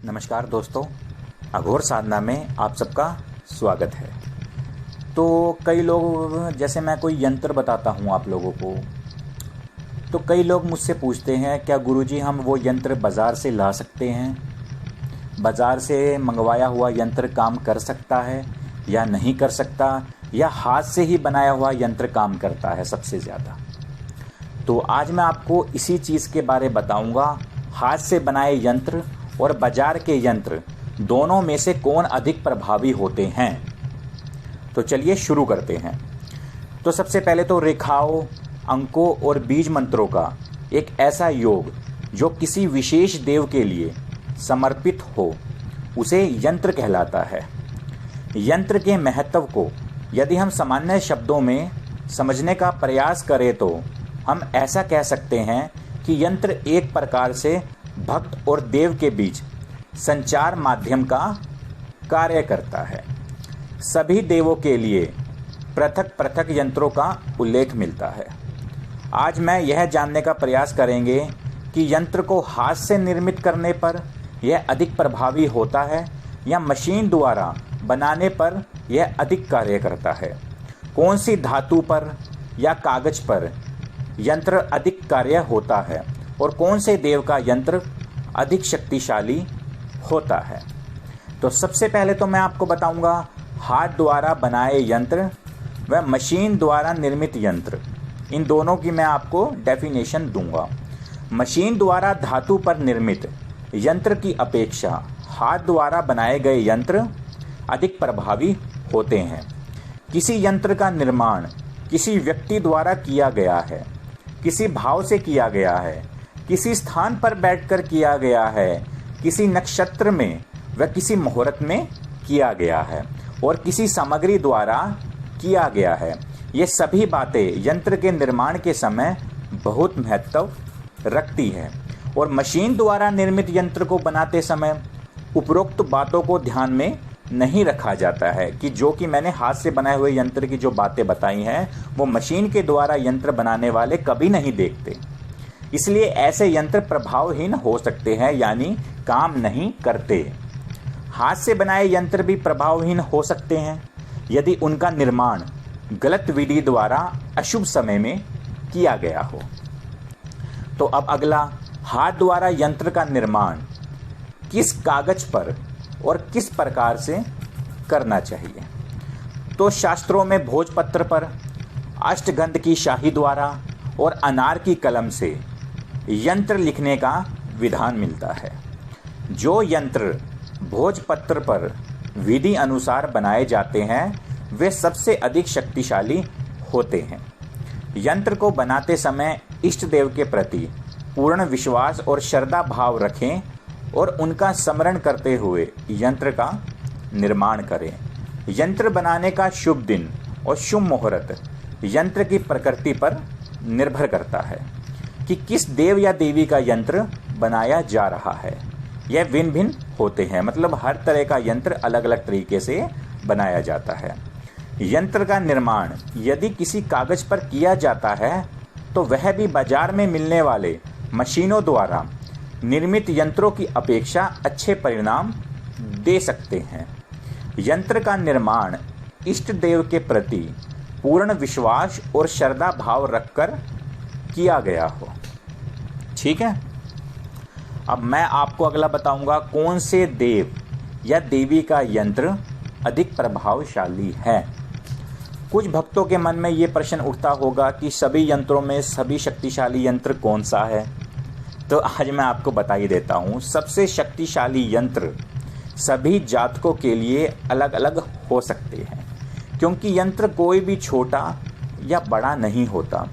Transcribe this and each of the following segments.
नमस्कार दोस्तों, अघोर साधना में आप सबका स्वागत है। तो कई लोग, जैसे मैं कोई यंत्र बताता हूँ आप लोगों को, तो कई लोग मुझसे पूछते हैं क्या गुरुजी हम वो यंत्र बाज़ार से ला सकते हैं? बाज़ार से मंगवाया हुआ यंत्र काम कर सकता है या नहीं कर सकता, या हाथ से ही बनाया हुआ यंत्र काम करता है सबसे ज़्यादा? तो आज मैं आपको इसी चीज़ के बारे बताऊंगा, हाथ से बनाए यंत्र और बाजार के यंत्र दोनों में से कौन अधिक प्रभावी होते हैं। तो चलिए शुरू करते हैं। तो सबसे पहले तो रेखाओं, अंकों और बीज मंत्रों का एक ऐसा योग जो किसी विशेष देव के लिए समर्पित हो, उसे यंत्र कहलाता है। यंत्र के महत्व को यदि हम सामान्य शब्दों में समझने का प्रयास करें तो हम ऐसा कह सकते हैं कि यंत्र एक प्रकार से भक्त और देव के बीच संचार माध्यम का कार्य करता है। सभी देवों के लिए पृथक पृथक यंत्रों का उल्लेख मिलता है। आज मैं यह जानने का प्रयास करेंगे कि यंत्र को हाथ से निर्मित करने पर यह अधिक प्रभावी होता है या मशीन द्वारा बनाने पर यह अधिक कार्य करता है। कौन सी धातु पर या कागज पर यंत्र अधिक कार्य होता है और कौन से देव का यंत्र अधिक शक्तिशाली होता है। तो सबसे पहले तो मैं आपको बताऊंगा हाथ द्वारा बनाए यंत्र व मशीन द्वारा निर्मित यंत्र, इन दोनों की मैं आपको डेफिनेशन दूंगा। मशीन द्वारा धातु पर निर्मित यंत्र की अपेक्षा हाथ द्वारा बनाए गए यंत्र अधिक प्रभावी होते हैं। किसी यंत्र का निर्माण किसी व्यक्ति द्वारा किया गया है, किसी भाव से किया गया है, किसी स्थान पर बैठकर किया गया है, किसी नक्षत्र में व किसी मुहूर्त में किया गया है और किसी सामग्री द्वारा किया गया है। ये सभी बातें यंत्र के निर्माण के समय बहुत महत्व रखती है और मशीन द्वारा निर्मित यंत्र को बनाते समय उपरोक्त बातों को ध्यान में नहीं रखा जाता है कि जो कि मैंने हाथ से बनाए हुए यंत्र की जो बातें बताई हैं वो मशीन के द्वारा यंत्र बनाने वाले कभी नहीं देखते। इसलिए ऐसे यंत्र प्रभावहीन हो सकते हैं, यानी काम नहीं करते। हाथ से बनाए यंत्र भी प्रभावहीन हो सकते हैं यदि उनका निर्माण गलत विधि द्वारा अशुभ समय में किया गया हो। तो अब अगला, हाथ द्वारा यंत्र का निर्माण किस कागज पर और किस प्रकार से करना चाहिए? तो शास्त्रों में भोजपत्र पर, अष्टगंध की शाही द्वारा और अनार की कलम से यंत्र लिखने का विधान मिलता है। जो यंत्र भोजपत्र पर विधि अनुसार बनाए जाते हैं वे सबसे अधिक शक्तिशाली होते हैं। यंत्र को बनाते समय इष्ट देव के प्रति पूर्ण विश्वास और श्रद्धा भाव रखें और उनका स्मरण करते हुए यंत्र का निर्माण करें। यंत्र बनाने का शुभ दिन और शुभ मुहूर्त यंत्र की प्रकृति पर निर्भर करता है कि किस देव या देवी का यंत्र बनाया जा रहा है। यह भिन्न भिन्न होते हैं, मतलब हर तरह का यंत्र अलग अलग तरीके से बनाया जाता है। यंत्र का निर्माण यदि किसी कागज पर किया जाता है तो वह भी बाजार में मिलने वाले मशीनों द्वारा निर्मित यंत्रों की अपेक्षा अच्छे परिणाम दे सकते हैं। यंत्र का निर्माण इष्ट देव के प्रति पूर्ण विश्वास और श्रद्धा भाव रखकर किया गया हो। ठीक है। अब मैं आपको अगला बताऊंगा कौन से देव या देवी का यंत्र अधिक प्रभावशाली है। कुछ भक्तों के मन में ये प्रश्न उठता होगा कि सभी यंत्रों में सभी शक्तिशाली यंत्र कौन सा है। तो आज मैं आपको बता ही देता हूँ। सबसे शक्तिशाली यंत्र सभी जातकों के लिए अलग अलग हो सकते हैं, क्योंकि यंत्र कोई भी छोटा या बड़ा नहीं होता।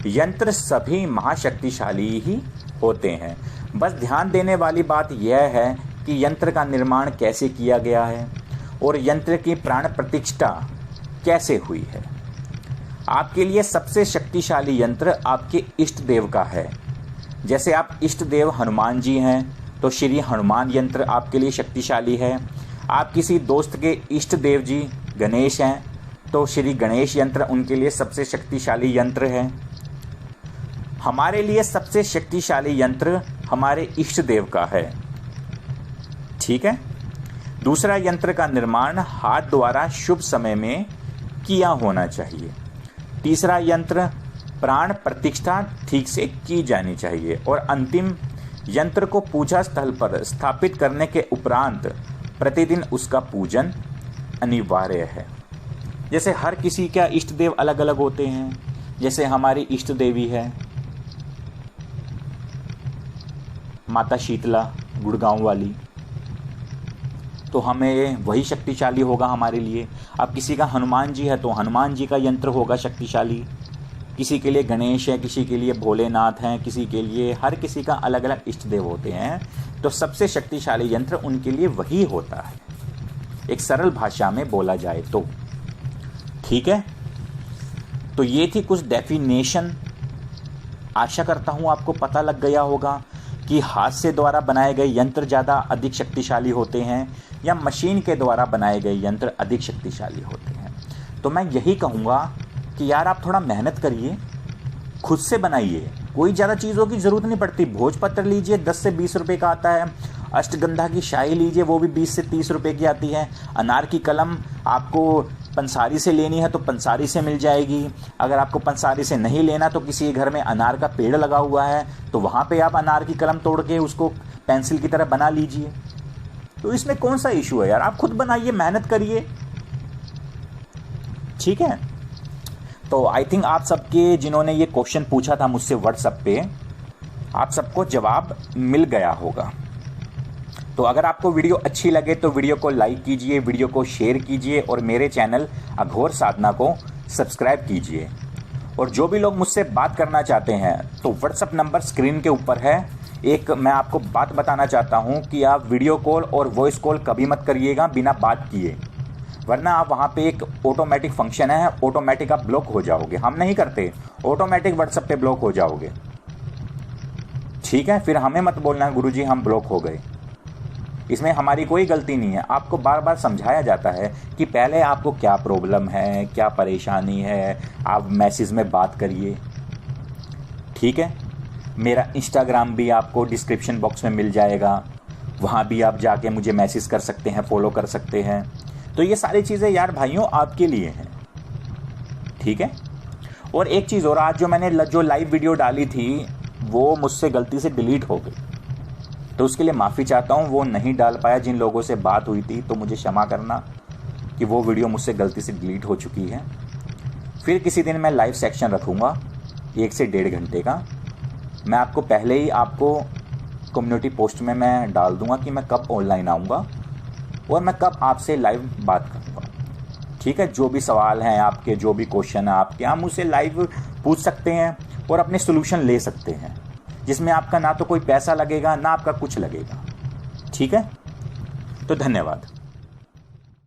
यंत्र सभी महाशक्तिशाली ही होते हैं। बस ध्यान देने वाली बात यह है कि यंत्र का निर्माण कैसे किया गया है और यंत्र की प्राण प्रतिष्ठा कैसे हुई है। आपके लिए सबसे शक्तिशाली यंत्र आपके इष्ट देव का है। जैसे आप इष्ट देव हनुमान जी हैं तो श्री हनुमान यंत्र आपके लिए शक्तिशाली है। आप किसी दोस्त के इष्ट देव जी गणेश हैं तो श्री गणेश यंत्र उनके लिए सबसे शक्तिशाली यंत्र है। हमारे लिए सबसे शक्तिशाली यंत्र हमारे इष्ट देव का है। ठीक है। दूसरा, यंत्र का निर्माण हाथ द्वारा शुभ समय में किया होना चाहिए। तीसरा, यंत्र प्राण प्रतिष्ठा ठीक से की जानी चाहिए। और अंतिम, यंत्र को पूजा स्थल पर स्थापित करने के उपरांत प्रतिदिन उसका पूजन अनिवार्य है। जैसे हर किसी का इष्ट देव अलग अलग होते हैं। जैसे हमारी इष्ट देवी है माता शीतला गुड़गांव वाली, तो हमें वही शक्तिशाली होगा हमारे लिए। अब किसी का हनुमान जी है तो हनुमान जी का यंत्र होगा शक्तिशाली। किसी के लिए गणेश है, किसी के लिए भोलेनाथ हैं, किसी के लिए, हर किसी का अलग अलग इष्ट देव होते हैं। तो सबसे शक्तिशाली यंत्र उनके लिए वही होता है, एक सरल भाषा में बोला जाए तो। ठीक है, तो ये थी कुछ डेफिनेशन। आशा करता हूँ आपको पता लग गया होगा कि हाथ से द्वारा बनाए गए यंत्र ज़्यादा अधिक शक्तिशाली होते हैं या मशीन के द्वारा बनाए गए यंत्र अधिक शक्तिशाली होते हैं। तो मैं यही कहूँगा कि यार आप थोड़ा मेहनत करिए, खुद से बनाइए। कोई ज़्यादा चीज़ों की ज़रूरत नहीं पड़ती। भोजपत्र लीजिए, 10 से 20 रुपए का आता है। अष्टगंधा की शाही लीजिए, वो भी 20 से 30 रुपए की आती है। अनार की कलम आपको पंसारी से लेनी है तो पंसारी से मिल जाएगी। अगर आपको पंसारी से नहीं लेना तो किसी घर में अनार का पेड़ लगा हुआ है तो वहाँ पे आप अनार की कलम तोड़ के उसको पेंसिल की तरह बना लीजिए। तो इसमें कौन सा इशू है यार, आप खुद बनाइए, मेहनत करिए। ठीक है, तो आई थिंक आप सबके जिन्होंने ये क्वेश्चन पूछा था मुझसे व्हाट्सएप पे, आप सबको जवाब मिल गया होगा। तो अगर आपको वीडियो अच्छी लगे तो वीडियो को लाइक कीजिए, वीडियो को शेयर कीजिए और मेरे चैनल अघोर साधना को सब्सक्राइब कीजिए। और जो भी लोग मुझसे बात करना चाहते हैं तो व्हाट्सएप नंबर स्क्रीन के ऊपर है। एक मैं आपको बात बताना चाहता हूं कि आप वीडियो कॉल और वॉइस कॉल कभी मत करिएगा बिना बात किए, वरना आप वहां पे एक ऑटोमेटिक फंक्शन है, ऑटोमेटिक आप ब्लॉक हो जाओगे। हम नहीं करते, ऑटोमेटिक व्हाट्सएप पे ब्लॉक हो जाओगे। ठीक है, फिर हमें मत बोलना गुरुजी हम ब्लॉक हो गए। इसमें हमारी कोई गलती नहीं है। आपको बार बार समझाया जाता है कि पहले आपको क्या प्रॉब्लम है, क्या परेशानी है, आप मैसेज में बात करिए। ठीक है, मेरा इंस्टाग्राम भी आपको डिस्क्रिप्शन बॉक्स में मिल जाएगा, वहाँ भी आप जाके मुझे मैसेज कर सकते हैं, फॉलो कर सकते हैं। तो ये सारी चीज़ें यार भाइयों आपके लिए हैं। ठीक है, और एक चीज़ और, आज जो मैंने जो लाइव वीडियो डाली थी वो मुझसे गलती से डिलीट हो गई, तो उसके लिए माफ़ी चाहता हूँ। वो नहीं डाल पाया, जिन लोगों से बात हुई थी, तो मुझे क्षमा करना कि वो वीडियो मुझसे गलती से डिलीट हो चुकी है। फिर किसी दिन मैं लाइव सेक्शन रखूँगा 1 से 1.5 घंटे का। मैं आपको पहले ही आपको कम्युनिटी पोस्ट में मैं डाल दूँगा कि मैं कब ऑनलाइन आऊँगा और मैं कब आपसे लाइव बात करूँगा। ठीक है, जो भी सवाल हैं आपके, जो भी क्वेश्चन है आपके, आप मुझसे लाइव पूछ सकते हैं और अपने सोल्यूशन ले सकते हैं, जिसमें आपका ना तो कोई पैसा लगेगा ना आपका कुछ लगेगा। ठीक है, तो धन्यवाद।